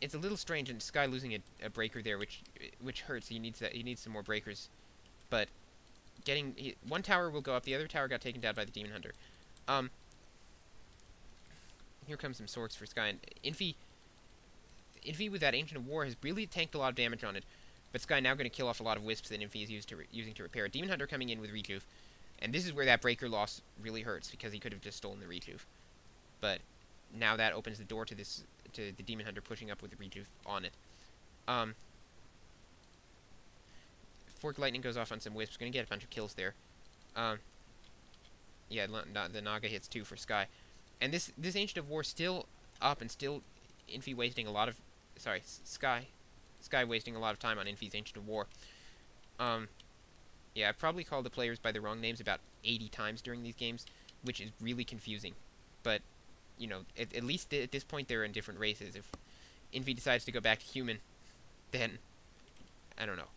it's a little strange, and Sky losing a breaker there, which hurts. He needs that. He needs some more breakers. But one tower will go up. The other tower got taken down by the Demon Hunter. Um, Here comes some swords for Sky, and Infi with that Ancient of War has really tanked a lot of damage on it. But Sky now going to kill off a lot of wisps that Infi is using to repair. Demon Hunter coming in with rejuve, and this is where that breaker loss really hurts because he could have just stolen the rejuve. But now that opens the door to the Demon Hunter pushing up with the rejuve on it. Fork Lightning goes off on some wisps, going to get a bunch of kills there. Yeah, the Naga hits 2 for Sky. And this Ancient of War still up, and still Infi wasting a lot of... Sorry, Sky wasting a lot of time on Infi's Ancient of War. Yeah, I've probably called the players by the wrong names about 80 times during these games, which is really confusing. But, you know, at least at this point they're in different races. If Infi decides to go back to human, then, I don't know.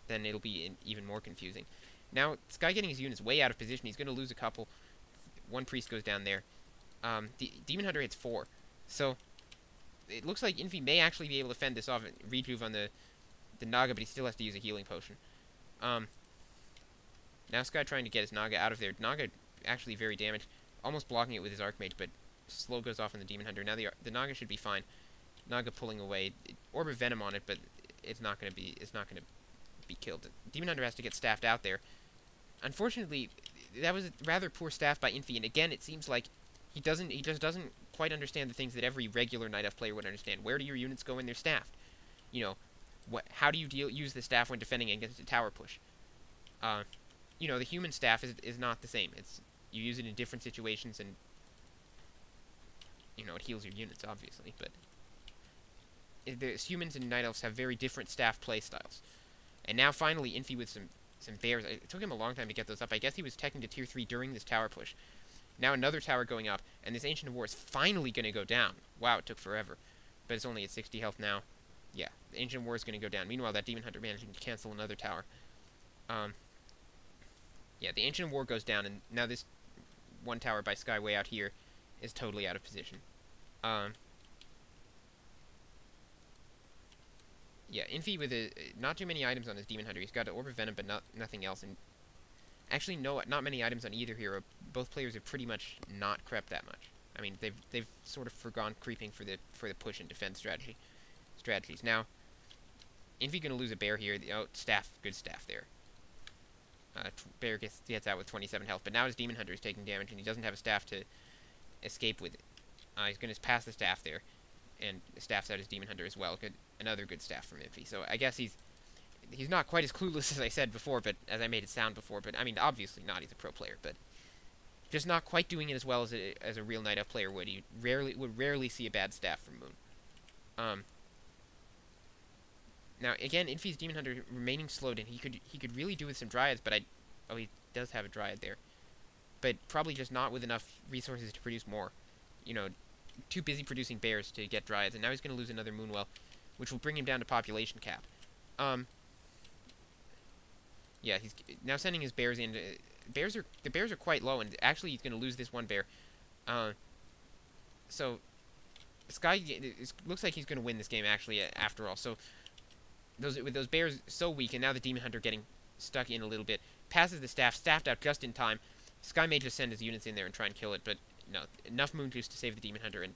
Then it'll be even more confusing. Now, Sky getting his units way out of position. He's going to lose a couple. One priest goes down there. The Demon Hunter hits 4. So, it looks like Infi may actually be able to fend this off and rejuve on the Naga, but he still has to use a healing potion. Now Sky trying to get his Naga out of there. Naga actually very damaged. Almost blocking it with his Archmage, but slow goes off on the Demon Hunter. Now the Naga should be fine. Naga pulling away. Orb of Venom on it, but it's not going to be killed. Demon Hunter has to get staffed out there. Unfortunately, that was a rather poor staff by Infi, and again, it seems like he just doesn't quite understand the things that every regular Night Elf player would understand. Where do your units go when they're staffed? You know, how do you use the staff when defending against a tower push? You know, the human staff is not the same. You use it in different situations, and you know, it heals your units, obviously, but the humans and Night Elves have very different staff play styles. And now finally Infi with some bears. It took him a long time to get those up. I guess he was teching to tier 3 during this tower push. Now another tower going up, and this Ancient of War is finally going to go down. Wow, it took forever. But it's only at 60 health now. Yeah, the Ancient of War is going to go down. Meanwhile, that Demon Hunter managing to cancel another tower. Yeah, the Ancient of War goes down, and now this one tower by Sky way out here is totally out of position. Yeah, Infi with not too many items on his Demon Hunter. He's got an Orb of Venom, but nothing else. And actually, no, not many items on either hero. Both players have pretty much not crept that much. I mean, they've sort of forgone creeping for the push and defense strategies. Now, Infi gonna lose a bear here. Oh, staff, good staff there. Bear gets out with 27 health, but now his Demon Hunter is taking damage, and he doesn't have a staff to escape with it. He's gonna pass the staff there, and staffs out his Demon Hunter as well. Another good staff from Infi. So I guess he's not quite as clueless as I said before, but as I made it sound before. But I mean, obviously not. He's a pro player, but just not quite doing it as well as a real Night Elf player would. You would rarely see a bad staff from Moon. Now again, Infi's Demon Hunter remaining slowed, and he could really do with some Dryads, but he does have a Dryad there, but probably just not with enough resources to produce more. You know, too busy producing bears to get Dryads, and now he's going to lose another Moonwell, which will bring him down to population cap. Yeah, he's now sending his bears in. The bears are quite low, and actually he's going to lose this one bear. So Sky looks like he's going to win this game actually after all. So with those bears so weak, and now the Demon Hunter getting stuck in a little bit, passes the staffed out just in time. Sky may just send his units in there and try and kill it, but no, enough Moon Juice to save the Demon Hunter, and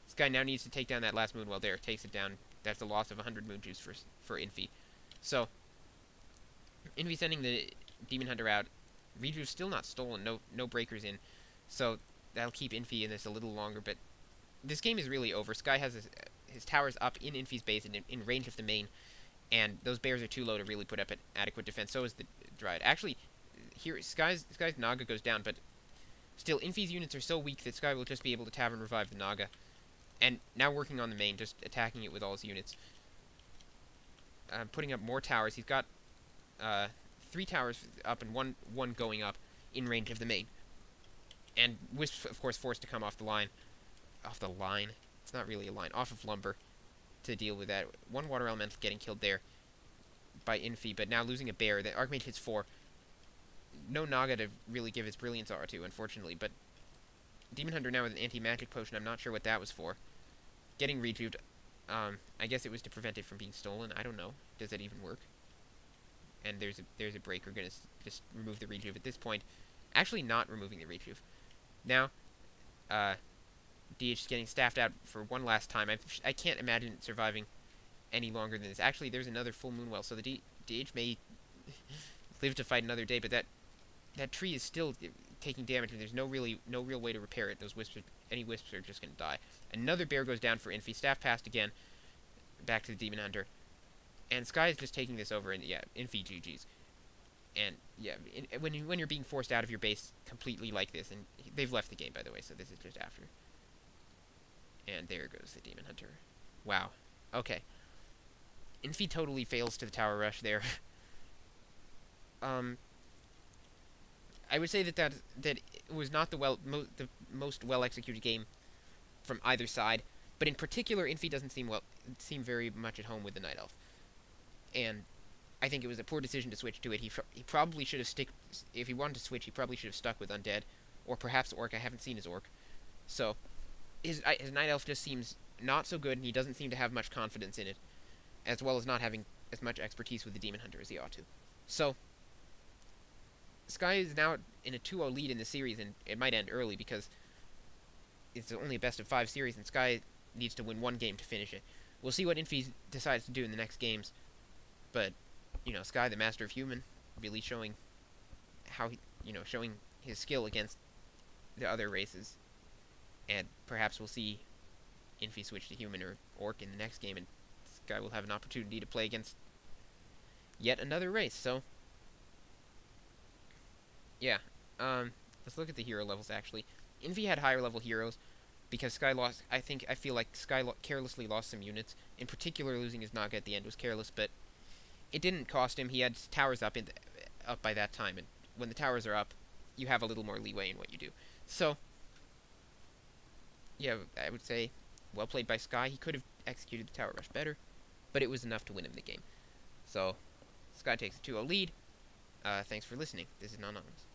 Sky now needs to take down that last Moonwell there. Takes it down. That's a loss of 100 Moon Juice for Infi. So Infi sending the Demon Hunter out. Rejuve's still not stolen. No breakers in. So that'll keep Infi in this a little longer. But this game is really over. Sky has his towers up in Infi's base and in range of the main, and those bears are too low to really put up an adequate defense. So is the Dryad. Actually, here Sky's Naga goes down, but still Infi's units are so weak that Sky will just be able to tavern revive the Naga. And now working on the main, just attacking it with all his units. Putting up more towers. He's got 3 towers up and one going up in range of the main. And Wisp, of course, forced to come off the line. Off the line? It's not really a line. Off of Lumber to deal with that. One Water Elemental getting killed there by Infi, but now losing a bear. The Archmage hits 4. No Naga to really give his Brilliance Aura to, unfortunately, but Demon Hunter now with an anti-magic potion. I'm not sure what that was for. getting rejuved. I guess it was to prevent it from being stolen. I don't know. Does that even work? And there's a break. We're gonna just remove the rejuve at this point. Actually, not removing the rejuve. Now, DH is getting staffed out for one last time. I can't imagine it surviving any longer than this. Actually, there's another full moon well, so the DH may live to fight another day. But that tree is still taking damage, and there's no real way to repair it. Any wisps are just gonna die. Another bear goes down for Infi. Staff passed again. Back to the Demon Hunter. And Sky is just taking this over, and yeah, Infi GG's. And yeah, when you're being forced out of your base completely like this, and they've left the game, by the way, so this is just after. And there goes the Demon Hunter. Wow. Okay. Infi totally fails to the tower rush there. I would say that it was not the most well executed game from either side, but in particular, Infi doesn't seem very much at home with the Night Elf. And I think it was a poor decision to switch to it. He probably should have if he wanted to switch, he probably should have stuck with Undead, or perhaps Orc. I haven't seen his Orc. So, his Night Elf just seems not so good, and he doesn't seem to have much confidence in it, as well as not having as much expertise with the Demon Hunter as he ought to. So, Sky is now in a 2-0 lead in the series, and it might end early because it's only a best-of-5 series, and Sky needs to win one game to finish it. We'll see what Infi decides to do in the next games. But, Sky, the master of human, really showing how showing his skill against the other races. And perhaps we'll see Infi switch to human or Orc in the next game, and Sky will have an opportunity to play against yet another race. So, yeah. Let's look at the hero levels, actually. Infi had higher level heroes, because Sky lost. I feel like Sky carelessly lost some units. In particular, losing his Naga at the end was careless, but it didn't cost him. He had towers up by that time, and when the towers are up, you have a little more leeway in what you do. So, yeah, I would say well played by Sky. He could have executed the tower rush better, but it was enough to win him the game. So, Sky takes a 2-0 lead. Thanks for listening. This is Non-Anonymous.